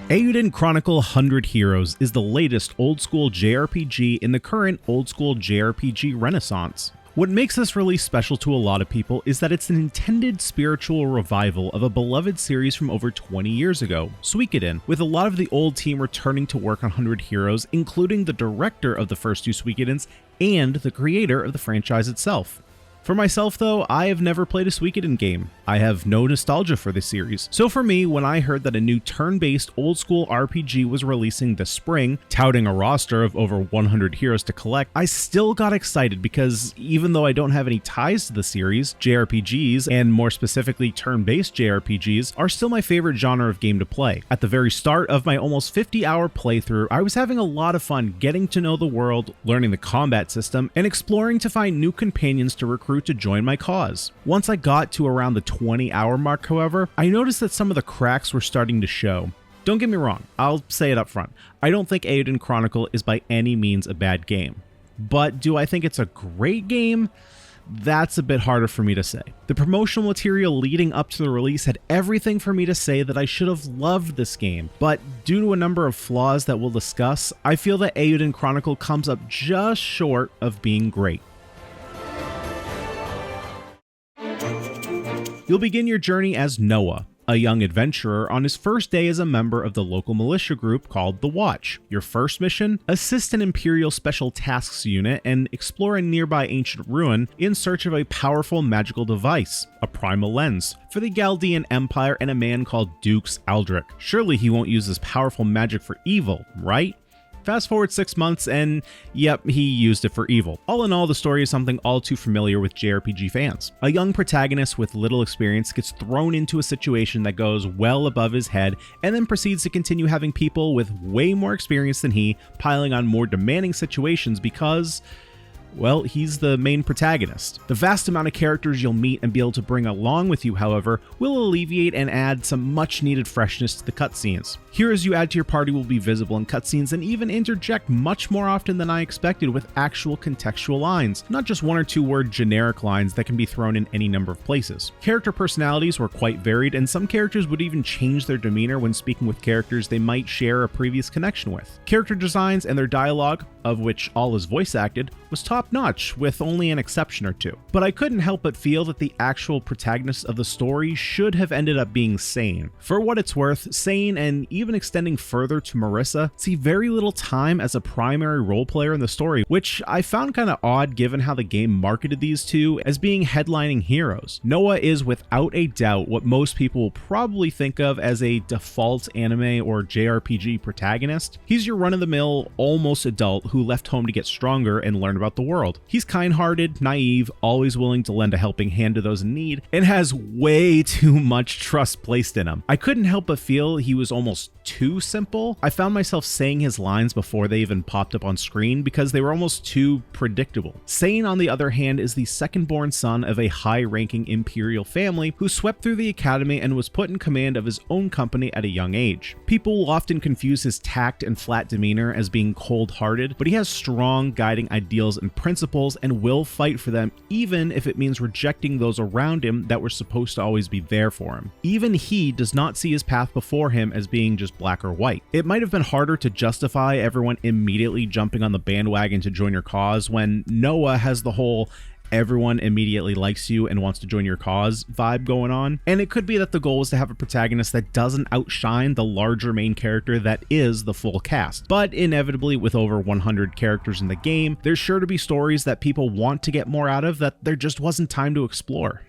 Eiyuden Chronicle 100 Heroes is the latest old-school JRPG in the current old-school JRPG renaissance. What makes this release special to a lot of people is that it's an intended spiritual revival of a beloved series from over 20 years ago, Suikoden, with a lot of the old team returning to work on 100 Heroes, including the director of the first two Suikodens and the creator of the franchise itself. For myself though, I have never played a Suikoden game. I have no nostalgia for this series. So for me, when I heard that a new turn-based old-school RPG was releasing this spring, touting a roster of over 100 heroes to collect, I still got excited because even though I don't have any ties to the series, JRPGs, and more specifically turn-based JRPGs, are still my favorite genre of game to play. At the very start of my almost 50-hour playthrough, I was having a lot of fun getting to know the world, learning the combat system, and exploring to find new companions to recruit to join my cause. Once I got to around the 20-hour mark, however, I noticed that some of the cracks were starting to show. Don't get me wrong, I'll say it up front. I don't think Eiyuden Chronicle is by any means a bad game. But do I think it's a great game? That's a bit harder for me to say. The promotional material leading up to the release had everything for me to say that I should have loved this game, but due to a number of flaws that we'll discuss, I feel that Eiyuden Chronicle comes up just short of being great. You'll begin your journey as Noah, a young adventurer on his first day as a member of the local militia group called The Watch. Your first mission? Assist an Imperial Special Tasks unit and explore a nearby ancient ruin in search of a powerful magical device, a primal lens, for the Chaldean Empire and a man called Dukes Aldrich. Surely he won't use this powerful magic for evil, right? Fast forward 6 months and yep, he used it for evil. All in all, the story is something all too familiar with JRPG fans. A young protagonist with little experience gets thrown into a situation that goes well above his head and then proceeds to continue having people with way more experience than he piling on more demanding situations because, well, he's the main protagonist. The vast amount of characters you'll meet and be able to bring along with you, however, will alleviate and add some much needed freshness to the cutscenes. Heroes you add to your party will be visible in cutscenes and even interject much more often than I expected with actual contextual lines, not just one or two word generic lines that can be thrown in any number of places. Character personalities were quite varied, and some characters would even change their demeanor when speaking with characters they might share a previous connection with. Character designs and their dialogue, of which all is voice acted, was top-notch, with only an exception or two. But I couldn't help but feel that the actual protagonist of the story should have ended up being Sane. For what it's worth, Sane, and even extending further to Marissa, see very little time as a primary role player in the story, which I found kind of odd given how the game marketed these two as being headlining heroes. Noah is without a doubt what most people will probably think of as a default anime or JRPG protagonist. He's your run-of-the-mill, almost adult who left home to get stronger and learn about the world. He's kind-hearted, naive, always willing to lend a helping hand to those in need, and has way too much trust placed in him. I couldn't help but feel he was almost too simple. I found myself saying his lines before they even popped up on screen because they were almost too predictable. Sane, on the other hand, is the second-born son of a high-ranking imperial family who swept through the academy and was put in command of his own company at a young age. People will often confuse his tact and flat demeanor as being cold-hearted, but he has strong guiding ideals and principles and will fight for them even if it means rejecting those around him that were supposed to always be there for him. Even he does not see his path before him as being just black or white. It might have been harder to justify everyone immediately jumping on the bandwagon to join your cause when Noah has the whole everyone immediately likes you and wants to join your cause vibe going on. And it could be that the goal was to have a protagonist that doesn't outshine the larger main character that is the full cast. But inevitably, with over 100 characters in the game, there's sure to be stories that people want to get more out of that there just wasn't time to explore.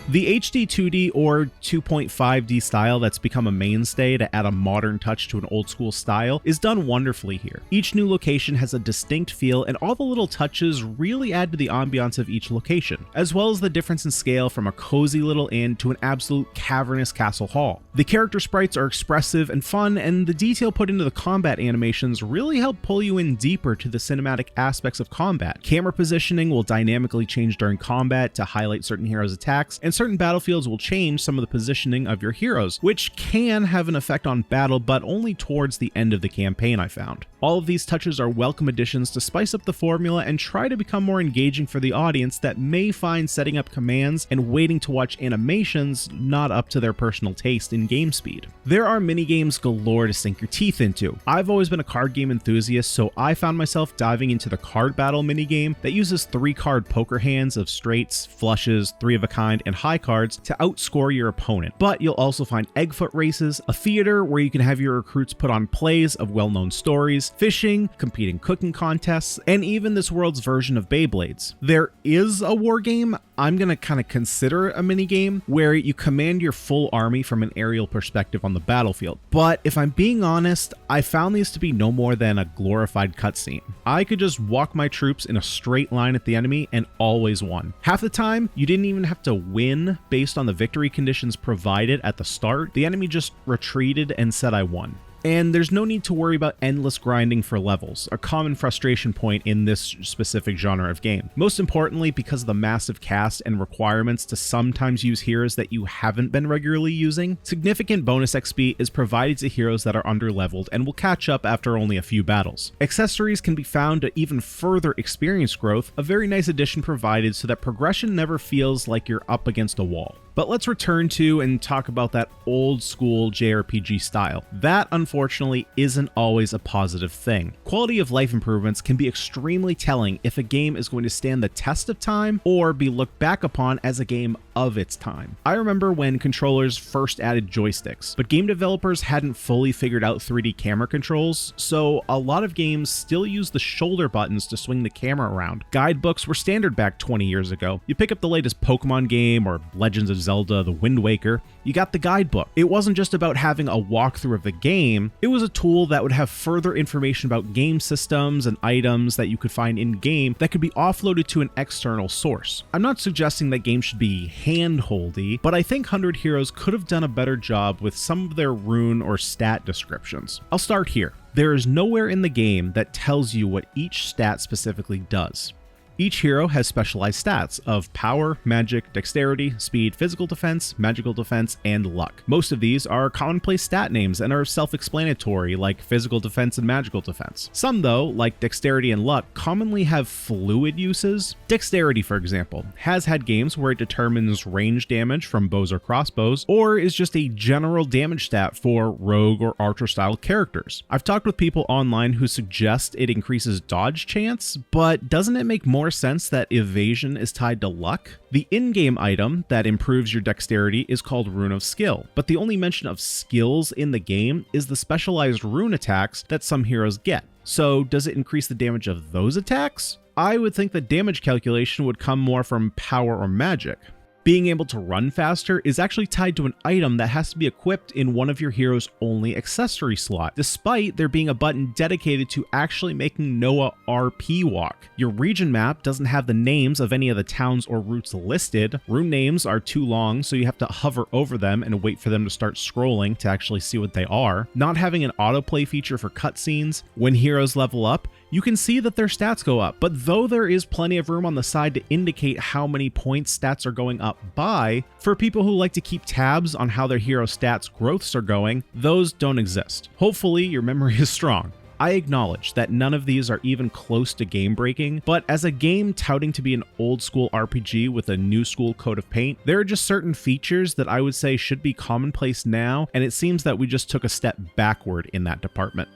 The HD 2D or 2.5D style that's become a mainstay to add a modern touch to an old school style is done wonderfully here. Each new location has a distinct feel and all the little touches really add to the ambiance of each location, as well as the difference in scale from a cozy little inn to an absolute cavernous castle hall. The character sprites are expressive and fun, and the detail put into the combat animations really help pull you in deeper to the cinematic aspects of combat. Camera positioning will dynamically change during combat to highlight certain heroes' attacks, and certain battlefields will change some of the positioning of your heroes, which can have an effect on battle, but only towards the end of the campaign, I found. All of these touches are welcome additions to spice up the formula and try to become more engaging for the audience that may find setting up commands and waiting to watch animations not up to their personal taste in game speed. There are minigames galore to sink your teeth into. I've always been a card game enthusiast, so I found myself diving into the card battle minigame that uses 3-card poker hands of straights, flushes, 3 of a kind, and high cards to outscore your opponent. But you'll also find Eggfoot races, a theater where you can have your recruits put on plays of well-known stories, fishing, competing cooking contests, and even this world's version of Beyblades. There is a war game I'm gonna kind of consider a minigame where you command your full army from an aerial perspective on the battlefield. But if I'm being honest, I found these to be no more than a glorified cutscene. I could just walk my troops in a straight line at the enemy and always won. Half the time, you didn't even have to win based on the victory conditions provided at the start. The enemy just retreated and said I won. And there's no need to worry about endless grinding for levels, a common frustration point in this specific genre of game. Most importantly, because of the massive cast and requirements to sometimes use heroes that you haven't been regularly using, significant bonus XP is provided to heroes that are underleveled and will catch up after only a few battles. Accessories can be found to even further experience growth, a very nice addition provided so that progression never feels like you're up against a wall. But let's return to and talk about that old school JRPG style. That, unfortunately, isn't always a positive thing. Quality of life improvements can be extremely telling if a game is going to stand the test of time or be looked back upon as a game of its time. I remember when controllers first added joysticks, but game developers hadn't fully figured out 3D camera controls, so a lot of games still use the shoulder buttons to swing the camera around. Guidebooks were standard back 20 years ago. You pick up the latest Pokemon game or Legends of Zelda, The Wind Waker, you got the guidebook. It wasn't just about having a walkthrough of the game, it was a tool that would have further information about game systems and items that you could find in-game that could be offloaded to an external source. I'm not suggesting that games should be hand-holdy, but I think 100 Heroes could have done a better job with some of their rune or stat descriptions. I'll start here. There is nowhere in the game that tells you what each stat specifically does. Each hero has specialized stats of power, magic, dexterity, speed, physical defense, magical defense, and luck. Most of these are commonplace stat names and are self-explanatory, like physical defense and magical defense. Some, though, like dexterity and luck, commonly have fluid uses. Dexterity, for example, has had games where it determines range damage from bows or crossbows, or is just a general damage stat for rogue or archer-style characters. I've talked with people online who suggest it increases dodge chance, but doesn't it make more sense that evasion is tied to luck? The in-game item that improves your dexterity is called Rune of Skill, but the only mention of skills in the game is the specialized rune attacks that some heroes get. So does it increase the damage of those attacks? I would think the damage calculation would come more from power or magic. Being able to run faster is actually tied to an item that has to be equipped in one of your hero's only accessory slot, despite there being a button dedicated to actually making Noah RP walk. Your region map doesn't have the names of any of the towns or routes listed. Rune names are too long, so you have to hover over them and wait for them to start scrolling to actually see what they are. Not having an autoplay feature for cutscenes, when heroes level up, you can see that their stats go up, but though there is plenty of room on the side to indicate how many points stats are going up by, for people who like to keep tabs on how their hero stats growths are going, those don't exist. Hopefully your memory is strong. I acknowledge that none of these are even close to game breaking, but as a game touting to be an old school RPG with a new school coat of paint, there are just certain features that I would say should be commonplace now, and it seems that we just took a step backward in that department.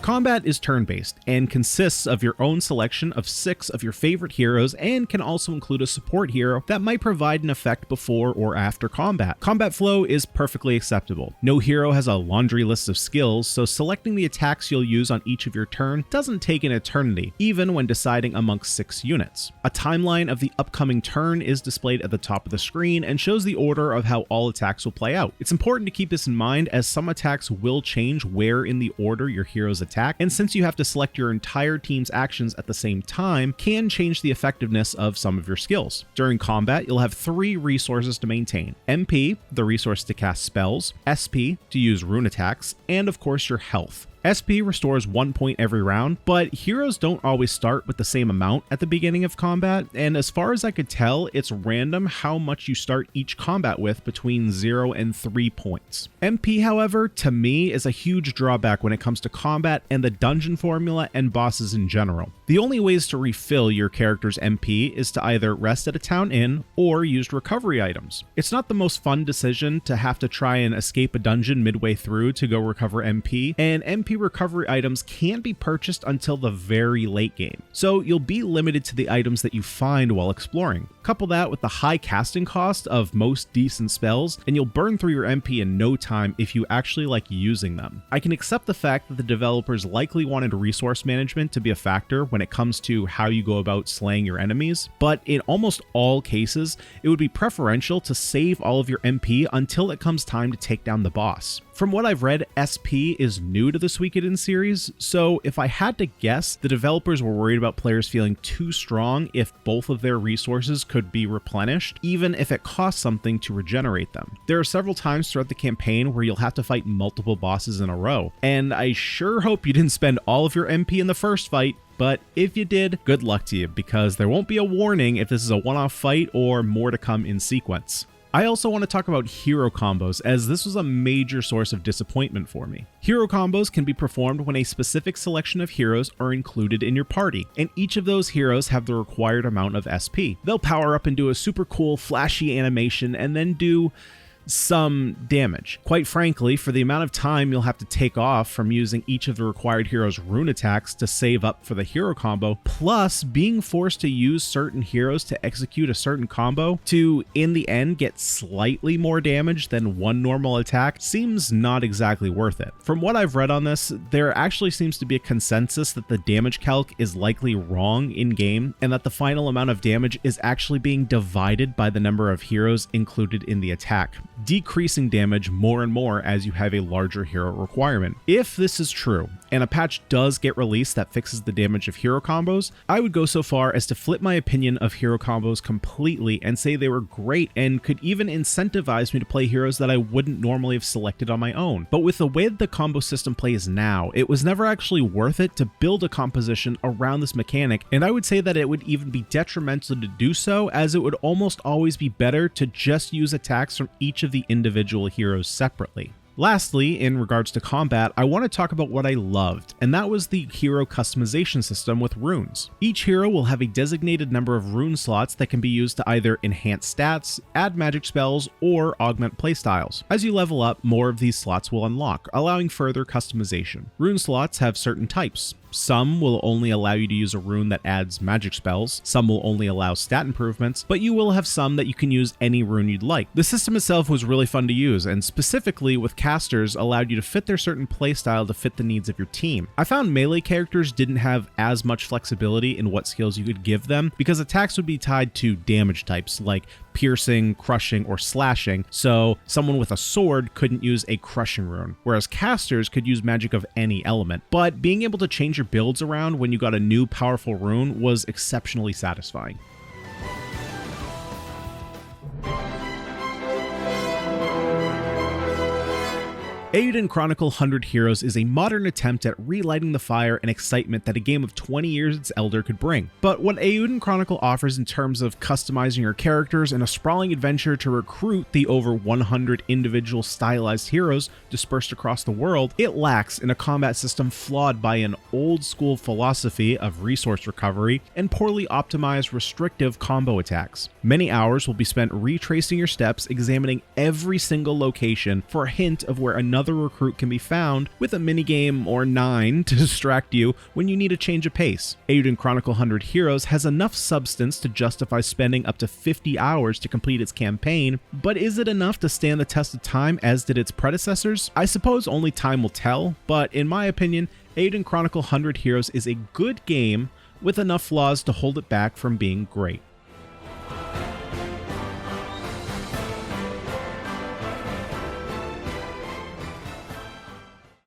Combat is turn-based and consists of your own selection of 6 of your favorite heroes and can also include a support hero that might provide an effect before or after combat. Combat flow is perfectly acceptable. No hero has a laundry list of skills, so selecting the attacks you'll use on each of your turn doesn't take an eternity, even when deciding amongst 6 units. A timeline of the upcoming turn is displayed at the top of the screen and shows the order of how all attacks will play out. It's important to keep this in mind as some attacks will change where in the order your heroes attack, and since you have to select your entire team's actions at the same time, can change the effectiveness of some of your skills. During combat, you'll have 3 resources to maintain: MP, the resource to cast spells, SP, to use rune attacks, and of course your health. SP restores 1 point every round, but heroes don't always start with the same amount at the beginning of combat, and as far as I could tell, it's random how much you start each combat with between 0 and 3 points. MP, however, to me is a huge drawback when it comes to combat and the dungeon formula and bosses in general. The only ways to refill your character's MP is to either rest at a town inn or use recovery items. It's not the most fun decision to have to try and escape a dungeon midway through to go recover MP, and MP recovery items can't be purchased until the very late game, so you'll be limited to the items that you find while exploring. Couple that with the high casting cost of most decent spells, and you'll burn through your MP in no time if you actually like using them. I can accept the fact that the developers likely wanted resource management to be a factor when it comes to how you go about slaying your enemies, but in almost all cases, it would be preferential to save all of your MP until it comes time to take down the boss. From what I've read, SP is new to the Suikoden series, so if I had to guess, the developers were worried about players feeling too strong if both of their resources could be replenished, even if it costs something to regenerate them. There are several times throughout the campaign where you'll have to fight multiple bosses in a row, and I sure hope you didn't spend all of your MP in the first fight, but if you did, good luck to you, because there won't be a warning if this is a one-off fight or more to come in sequence. I also want to talk about hero combos, as this was a major source of disappointment for me. Hero combos can be performed when a specific selection of heroes are included in your party, and each of those heroes have the required amount of SP. They'll power up and do a super cool, flashy animation, and then do some damage. Quite frankly, for the amount of time you'll have to take off from using each of the required heroes' rune attacks to save up for the hero combo, plus being forced to use certain heroes to execute a certain combo to, in the end, get slightly more damage than one normal attack, seems not exactly worth it. From what I've read on this, there actually seems to be a consensus that the damage calc is likely wrong in-game, and that the final amount of damage is actually being divided by the number of heroes included in the attack, decreasing damage more and more as you have a larger hero requirement. If this is true, and a patch does get released that fixes the damage of hero combos, I would go so far as to flip my opinion of hero combos completely and say they were great and could even incentivize me to play heroes that I wouldn't normally have selected on my own. But with the way that the combo system plays now, it was never actually worth it to build a composition around this mechanic, and I would say that it would even be detrimental to do so, as it would almost always be better to just use attacks from each of the individual heroes separately. Lastly, in regards to combat, I want to talk about what I loved, and that was the hero customization system with runes. Each hero will have a designated number of rune slots that can be used to either enhance stats, add magic spells, or augment playstyles. As you level up, more of these slots will unlock, allowing further customization. Rune slots have certain types. Some will only allow you to use a rune that adds magic spells, some will only allow stat improvements, but you will have some that you can use any rune you'd like. The system itself was really fun to use, and specifically with casters allowed you to fit their certain playstyle to fit the needs of your team. I found melee characters didn't have as much flexibility in what skills you could give them, because attacks would be tied to damage types like piercing, crushing, or slashing, so someone with a sword couldn't use a crushing rune, whereas casters could use magic of any element. But being able to change your builds around when you got a new powerful rune was exceptionally satisfying. Eiyuden Chronicle 100 Heroes is a modern attempt at relighting the fire and excitement that a game of 20 years its elder could bring. But what Eiyuden Chronicle offers in terms of customizing your characters and a sprawling adventure to recruit the over 100 individual stylized heroes dispersed across the world, it lacks in a combat system flawed by an old school philosophy of resource recovery and poorly optimized restrictive combo attacks. Many hours will be spent retracing your steps, examining every single location for a hint of where another recruit can be found, with a minigame or 9 to distract you when you need a change of pace. Eiyuden Chronicle 100 Heroes has enough substance to justify spending up to 50 hours to complete its campaign, but is it enough to stand the test of time as did its predecessors? I suppose only time will tell, but in my opinion, Eiyuden Chronicle 100 Heroes is a good game with enough flaws to hold it back from being great.